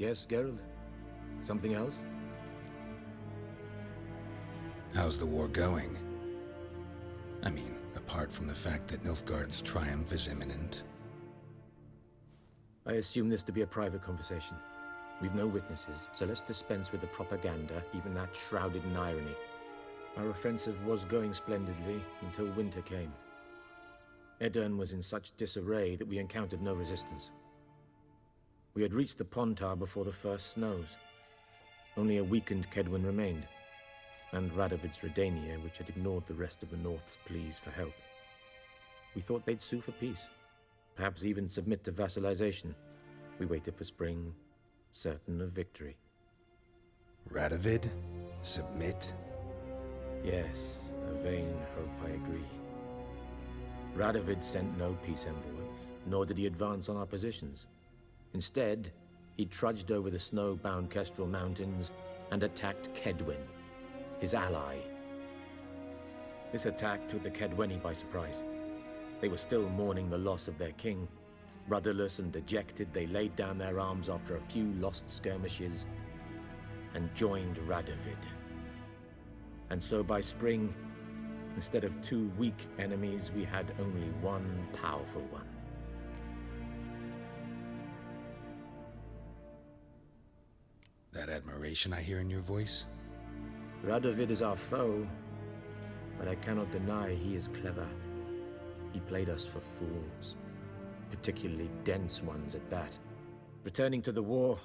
Yes, Geralt? Something else? How's the war going? I mean, apart from the fact that Nilfgaard's triumph is imminent. I assume this to be a private conversation. We've no witnesses, so let's dispense with the propaganda, even that shrouded in irony. Our offensive was going splendidly until winter came. Edirn was in such disarray that we encountered no resistance. We had reached the Pontar before the first snows. Only a weakened Kedwen remained, and Radovid's Redania, which had ignored the rest of the North's pleas for help. We thought they'd sue for peace, perhaps even submit to vassalization. We waited for spring, certain of victory. Radovid? Submit? Yes, a vain hope, I agree. Radovid sent no peace envoy, nor did he advance on our positions. Instead, he trudged over the snow-bound Kestrel Mountains and attacked Kedwen, his ally. This attack took the Kedweni by surprise. They were still mourning the loss of their king. Rudderless and dejected, they laid down their arms after a few lost skirmishes and joined Radovid. And so by spring, instead of 2 weak enemies, we had only one powerful one. That admiration I hear in your voice? Radovid is our foe, but I cannot deny he is clever. He played us for fools, particularly dense ones at that. Returning to the war,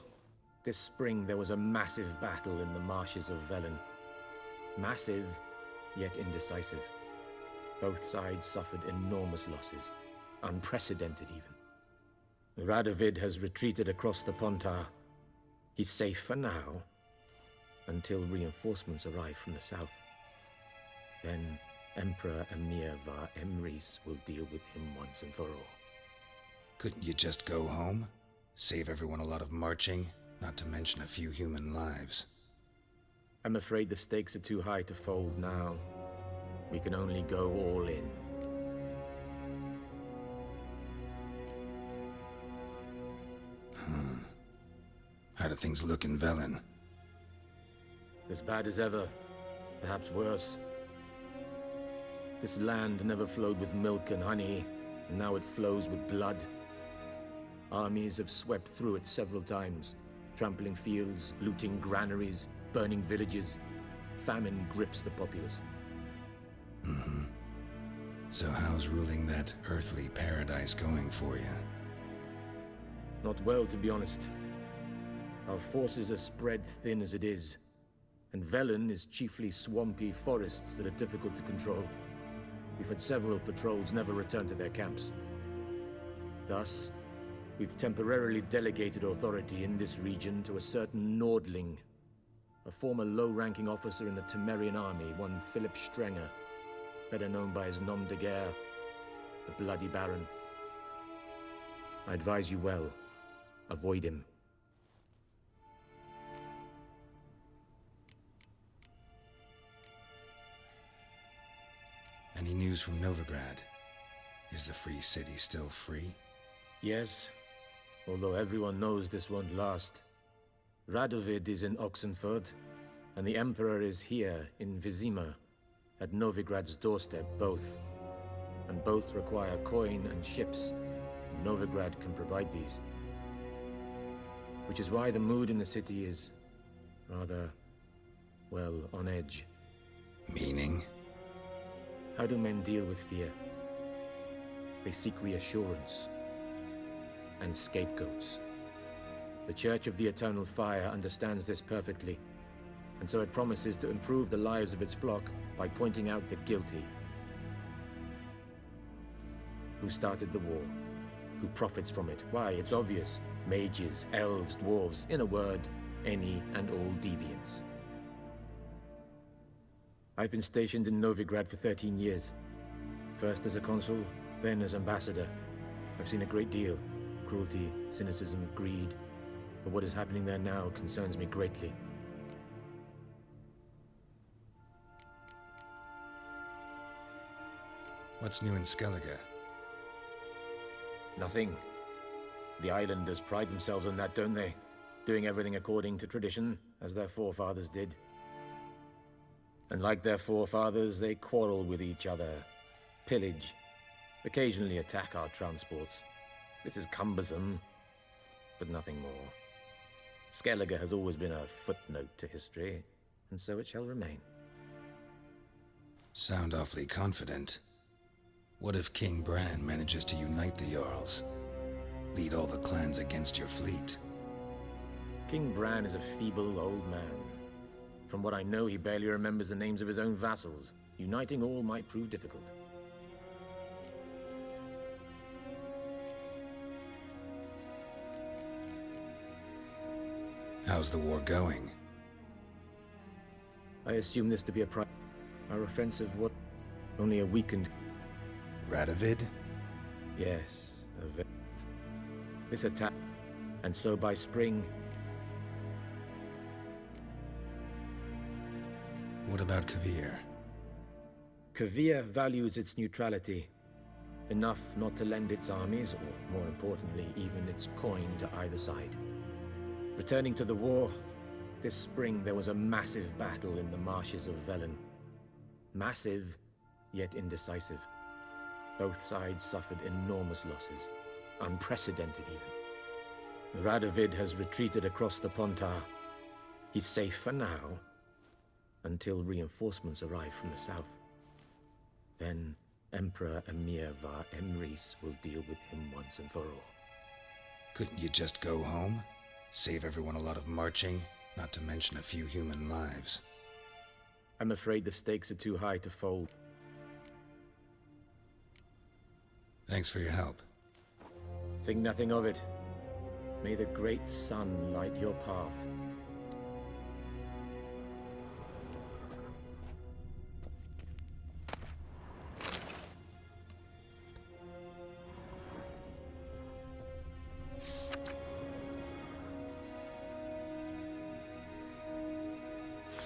this spring there was a massive battle in the marshes of Velen. Massive, yet indecisive. Both sides suffered enormous losses, unprecedented even. Radovid has retreated across the Pontar. He's safe for now, until reinforcements arrive from the south. Then Emperor Emir var Emrys will deal with him once and for all. Couldn't you just go home? Save everyone a lot of marching, not to mention a few human lives. I'm afraid the stakes are too high to fold now. We can only go all in. How do things look in Velen? As bad as ever, perhaps worse. This land never flowed with milk and honey, and now it flows with blood. Armies have swept through it several times, trampling fields, looting granaries, burning villages. Famine grips the populace. So how's ruling that earthly paradise going for you? Not well, to be honest. Our forces are spread thin as it is, and Velen is chiefly swampy forests that are difficult to control. We've had several patrols never return to their camps. Thus, we've temporarily delegated authority in this region to a certain Nordling, a former low-ranking officer in the Temerian army, one Philip Strenger, better known by his nom de guerre, the Bloody Baron. I advise you well, avoid him. Any news from Novigrad? Is the free city still free? Yes, although everyone knows this won't last. Radovid is in Oxenford, and the Emperor is here in Vizima, at Novigrad's doorstep, both. And both require coin and ships. Novigrad can provide these. Which is why the mood in the city is rather, well, on edge. Meaning? How do men deal with fear? They seek reassurance and scapegoats. The Church of the Eternal Fire understands this perfectly, and so it promises to improve the lives of its flock by pointing out the guilty. Who started the war? Who profits from it? Why, it's obvious. Mages, elves, dwarves, in a word, any and all deviants. I've been stationed in Novigrad for 13 years. First as a consul, then as ambassador. I've seen a great deal. Cruelty, cynicism, greed. But what is happening there now concerns me greatly. What's new in Skellige? Nothing. The islanders pride themselves on that, don't they? doing everything according to tradition, as their forefathers did. And like their forefathers, they quarrel with each other, pillage, occasionally attack our transports. This is cumbersome, but nothing more. Skellige has always been a footnote to history, and so it shall remain. Sound awfully confident. What if King Bran manages to unite the Jarls? Lead all the clans against your fleet? King Bran is a feeble old man. From what I know, he barely remembers the names of his own vassals. Uniting all might prove difficult. How's the war going? I assume this to be our offensive what? Only a weakened... Radovid? Yes, this attack, and so by spring... What about Kavir? Kavir values its neutrality, enough not to lend its armies, or more importantly, even its coin to either side. Returning to the war, this spring there was a massive battle in the marshes of Velen. Massive, yet indecisive. Both sides suffered enormous losses, unprecedented even. Radovid has retreated across the Pontar. He's safe for now, until reinforcements arrive from the south. Then Emperor Emir var Emrys will deal with him once and for all. Couldn't you just go home? Save everyone a lot of marching, not to mention a few human lives. I'm afraid the stakes are too high to fold. Thanks for your help. Think nothing of it. May the great sun light your path.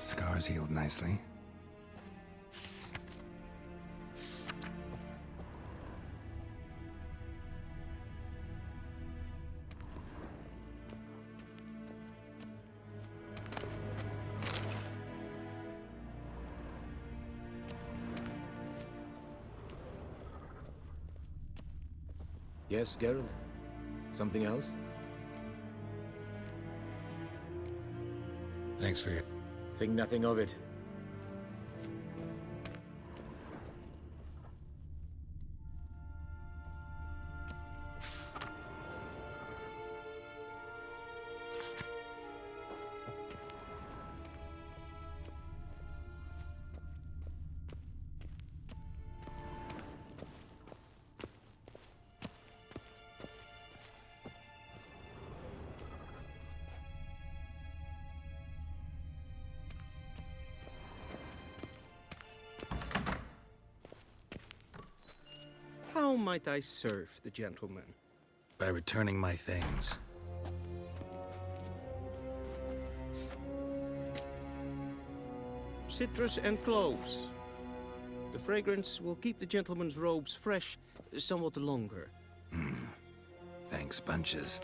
Scars healed nicely. Yes, Geralt? Something else? Thanks for your... Think nothing of it. How might I serve the gentleman? By returning my things. Citrus and cloves. The fragrance will keep the gentleman's robes fresh somewhat longer. Thanks, bunches.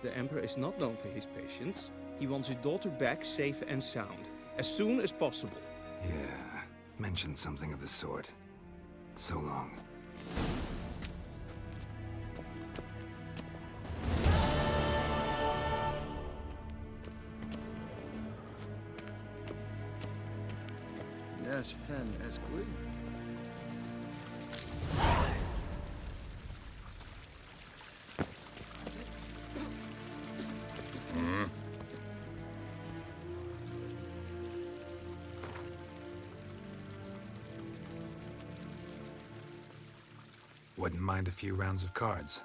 The Emperor is not known for his patience. He wants his daughter back safe and sound, as soon as possible. Yeah, mentioned something of the sort. So long. Yes, hen esquid. Wouldn't mind a few rounds of cards.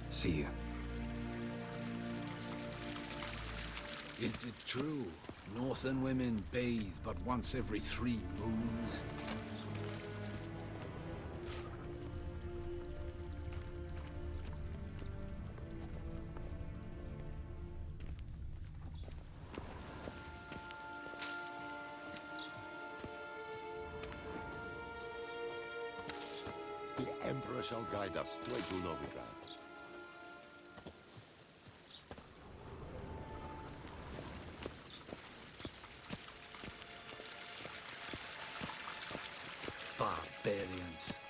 See you. Is it true? Northern women bathe but once every 3 moons? The Emperor shall guide us straight to Novigrad. Barbarians.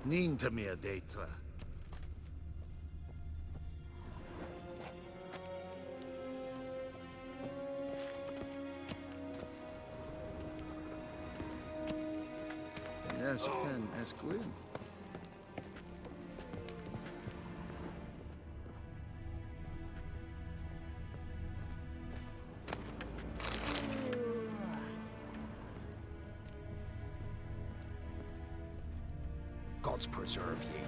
Niente meer detra. Yes, pen as Gwyn. Gods preserve ye.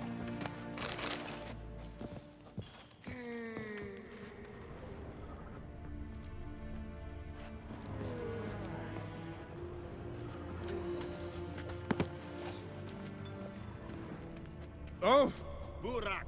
Oh, Burak!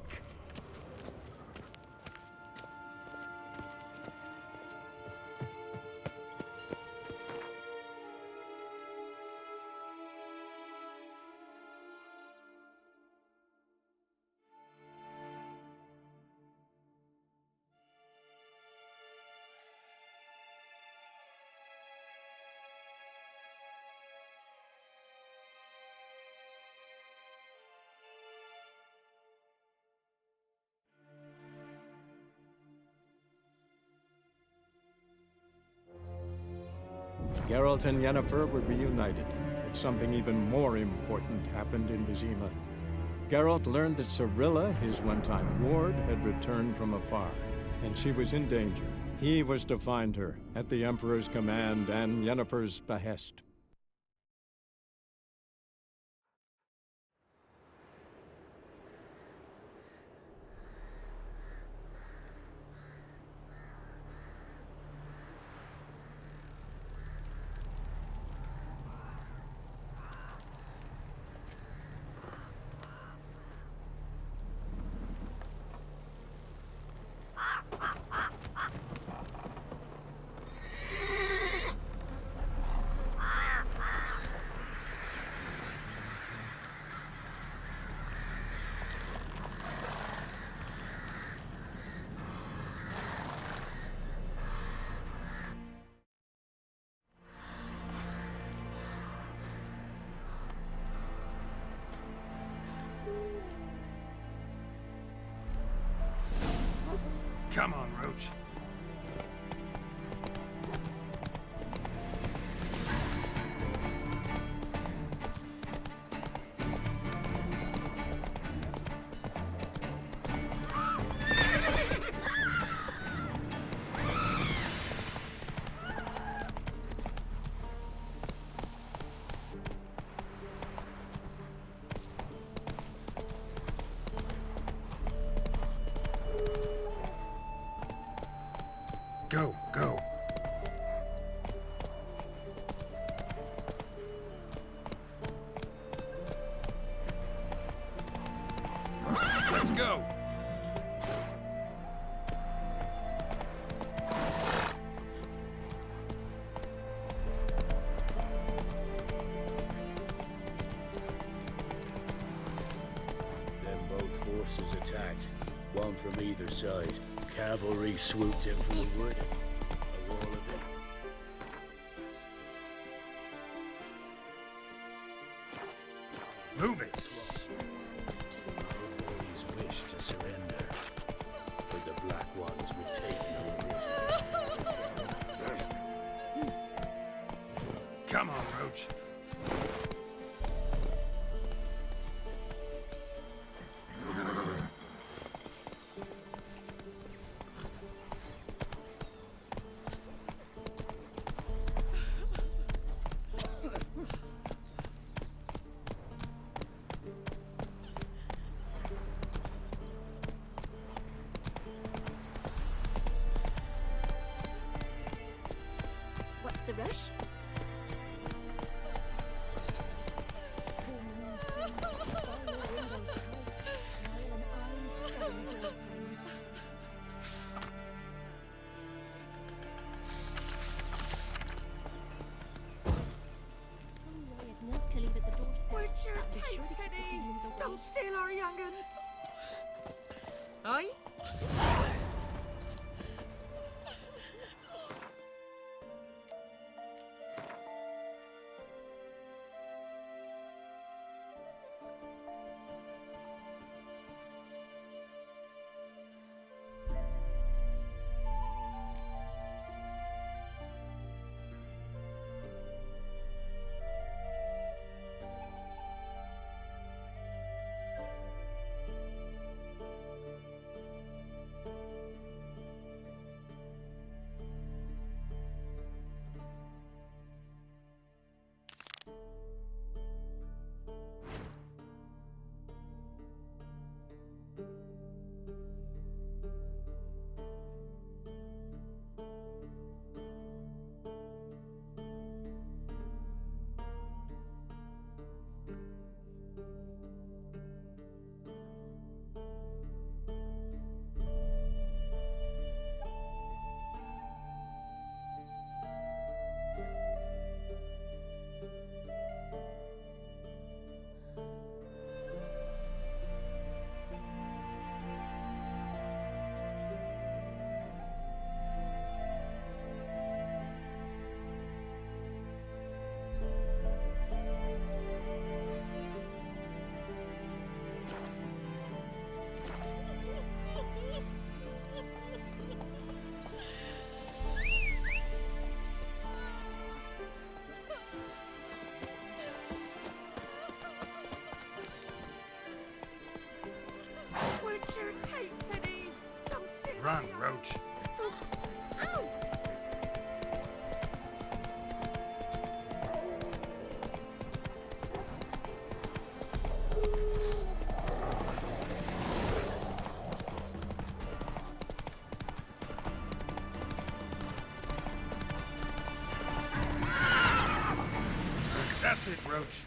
Geralt and Yennefer were reunited, but something even more important happened in Vizima. Geralt learned that Cirilla, his one-time ward, had returned from afar, and she was in danger. He was to find her, at the Emperor's command and Yennefer's behest. Come on, Roach. Go, go. Let's go. Then both forces attacked, one from either side. Cavalry swooped in from the wood. A wall of it. Move it. Our boys wished to surrender, but the Black Ones would rush. Full moon soon, fire windows tight, while an iron stud in the door frame. One way of milk to leave at the doorstep. What's your That'll be take, sure to keep the Penny? demons away. Don't steal our young'uns. Aye? What's your take, Penny? Don't steal our Run, young'uns. Roach. Ow! That's it, Roach.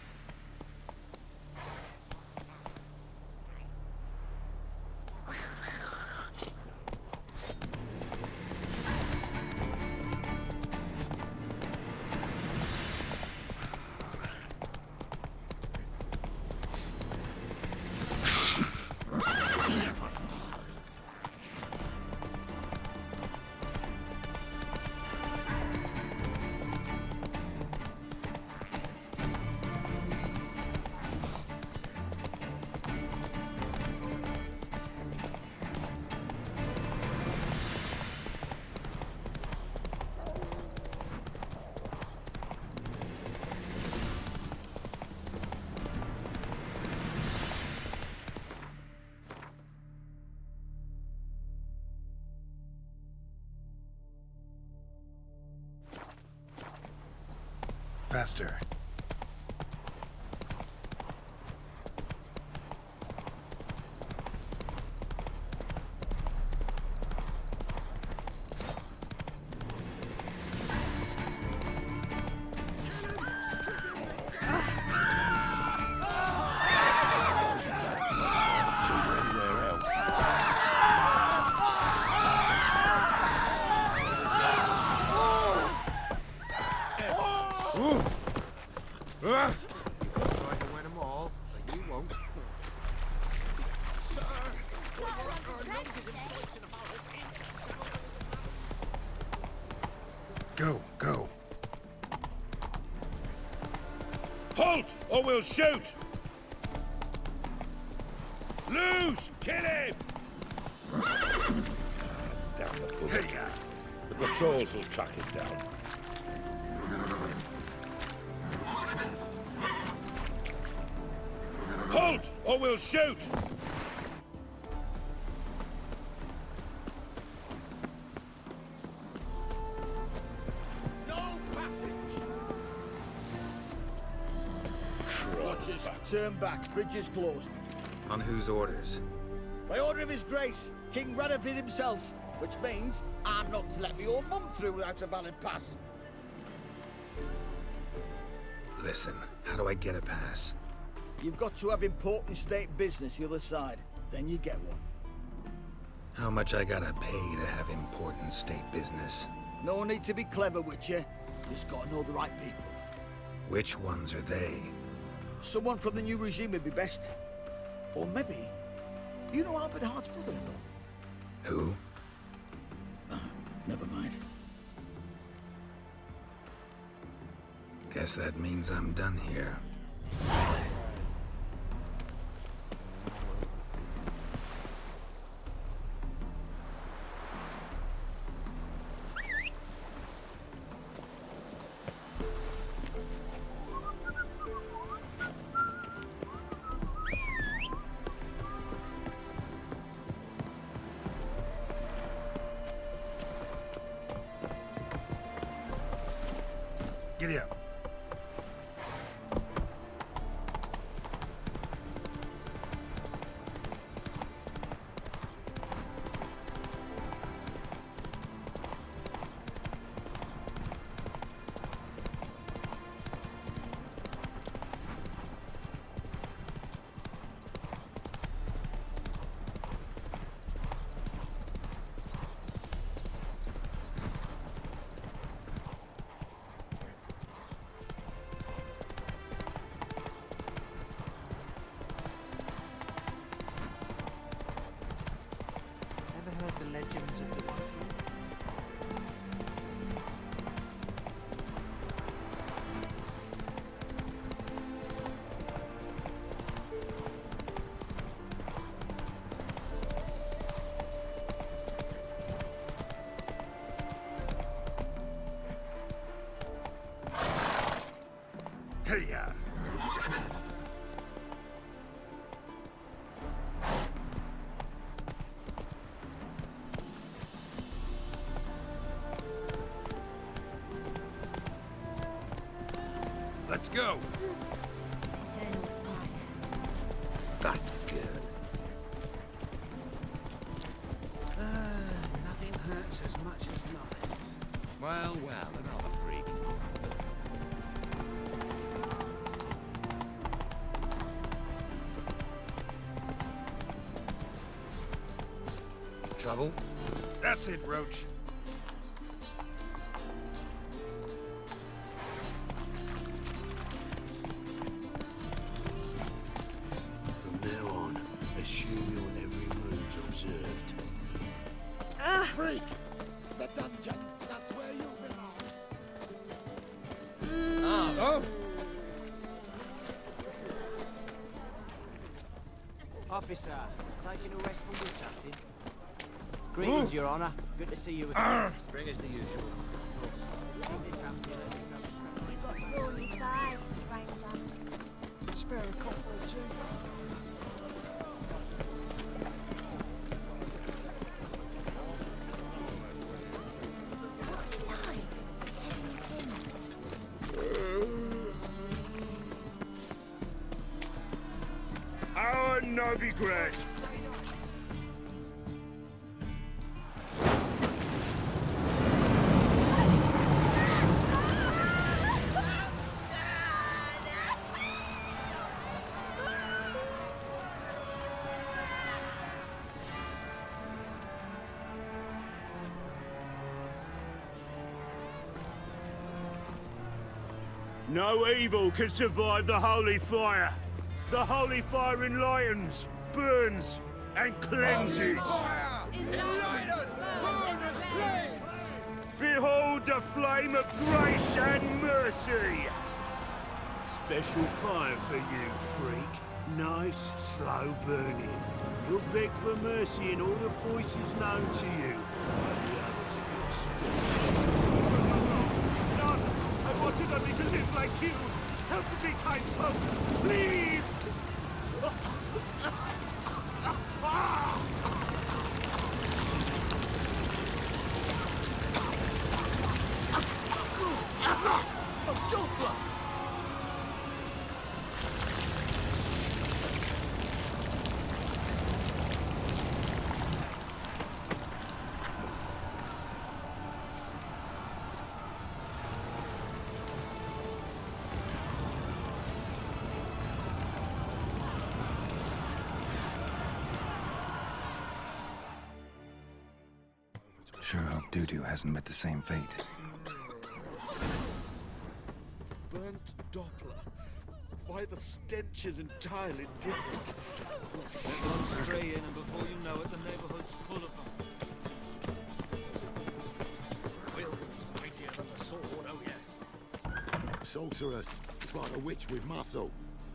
Faster. Try to win them all, but you won't. Go, go. Halt, or we'll shoot! Loose! Kill him! Damn the bullet. Hey, The patrols will track him down. Halt, or we'll shoot! No passage! Watchers, turn back. Bridge is closed. On whose orders? By order of His Grace, King Radafid himself, which means I'm not to let me old mum through without a valid pass. Listen, how do I get a pass? You've got to have important state business the other side. Then you get one. How much I gotta pay to have important state business? No need to be clever, Witcher. Just gotta know the right people. Which ones are they? Someone from the new regime would be best. Or maybe, you know Albert Hart's brother-in-law? Who? Never mind. Guess that means I'm done here. Giddy up. Legends of the Hey-ya! Let's go! Eternal fire. That's good. Nothing hurts as much as nothing. Well, well, another freak. Trouble? That's it, Roach. From now on, assume your every move's observed. Freak! The dungeon! That's where you belong! Oh! Officer, taking a rest from your chatting. Greetings, Your Honor. Good to see you again. Bring us the usual. Keep this up, you know, this up. You've got poorly thighs, stranger. Spare a couple or two. What's he like? Our Novigrad! No evil can survive the holy fire. The holy fire enlightens, burns, and cleanses. Behold the flame of grace and mercy. Special fire for you, freak. Nice, slow burning. You'll beg for mercy in all the voices known to you. While the others of your speech. None! I wanted only to live like you! Help me, kind folk! Please! Oh, Joker! Sure hope Dudu hasn't met the same fate. Burnt Doppler. Why, the stench is entirely different. Let one stray in, and before you know it, the neighborhood's full of them. Will is mightier than the sword, oh yes. Sorceress. It's like a witch with muscle.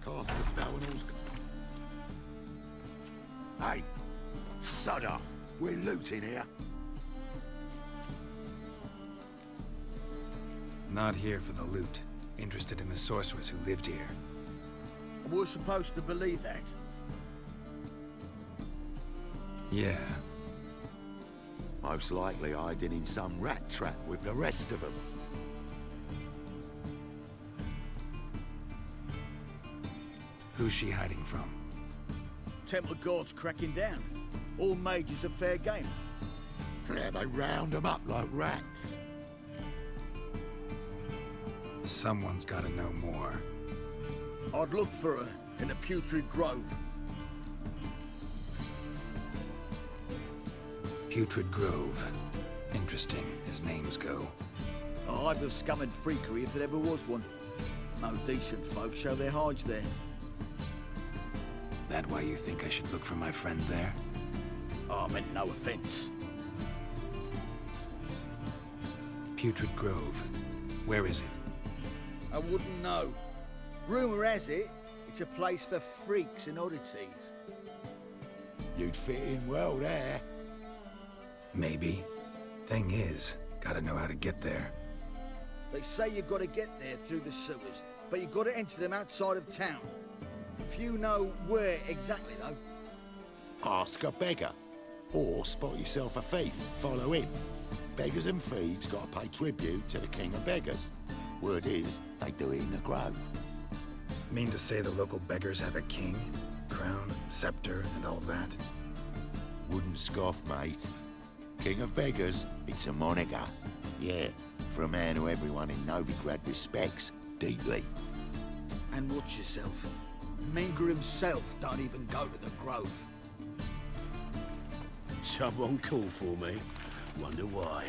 Cast the spell and all's... Hey, sod off. We're looting here. Not here for the loot. Interested in the sorceress who lived here. We're supposed to believe that. Yeah. Most likely hiding in some rat trap with the rest of them. Who's she hiding from? Temple Guard's cracking down. All mages are fair game. Yeah, they round them up like rats. Someone's gotta know more. I'd look for her in a putrid grove. Putrid Grove. Interesting, as names go. A hive of scum and freakery if there ever was one. No decent folk show their hides there. That why you think I should look for my friend there? I meant no offense. Putrid Grove. Where is it? I wouldn't know. Rumour has it, it's a place for freaks and oddities. You'd fit in well there. Maybe. Thing is, gotta know how to get there. They say you've got to get there through the sewers, but you've got to enter them outside of town. Few know where exactly, though. Ask a beggar. Or spot yourself a thief, follow him. Beggars and thieves got to pay tribute to the king of beggars. Word is, they do it in the grove. Mean to say the local beggars have a king, crown, scepter, and all that? Wouldn't scoff, mate. King of beggars, it's a moniker. Yeah, for a man who everyone in Novigrad respects deeply. And watch yourself. Menger himself don't even go to the grove. Someone called for me. Wonder why.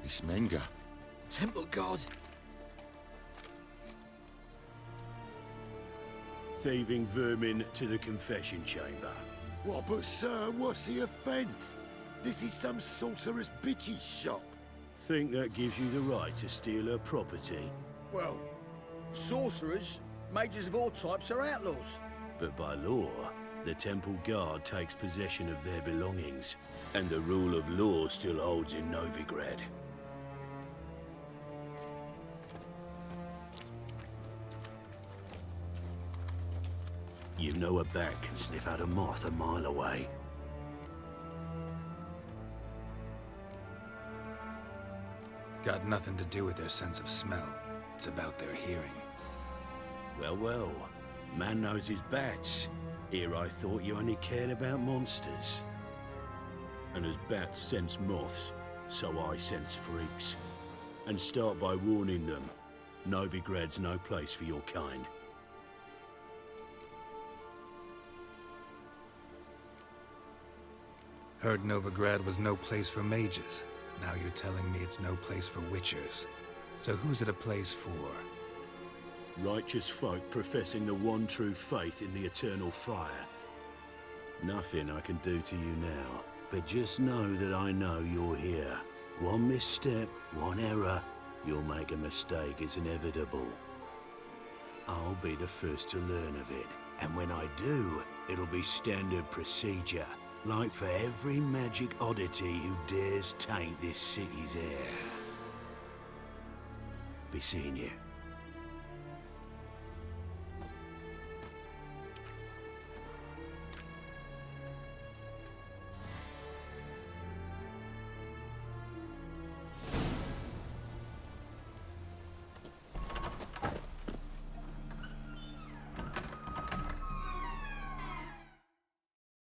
It's Menger. Temple Guard. Thieving vermin to the confession chamber. What, but sir, what's the offence? This is some sorcerer's bitchy shop. Think that gives you the right to steal her property? Well, sorcerers, mages of all types are outlaws. But by law, the Temple Guard takes possession of their belongings, and the rule of law still holds in Novigrad. You know a bat can sniff out a moth a mile away. Got nothing to do with their sense of smell. It's about their hearing. Well, well. Man knows his bats. Here I thought you only cared about monsters. And as bats sense moths, so I sense freaks. And start by warning them. Novigrad's no place for your kind. Heard Novigrad was no place for mages. Now you're telling me it's no place for witchers. So who's it a place for? Righteous folk professing the one true faith in the eternal fire. Nothing I can do to you now, but just know that I know you're here. One misstep, one error, you'll make a mistake, it's inevitable. I'll be the first to learn of it, and when I do, it'll be standard procedure. Like for every magic oddity who dares taint this city's air. Be seeing you.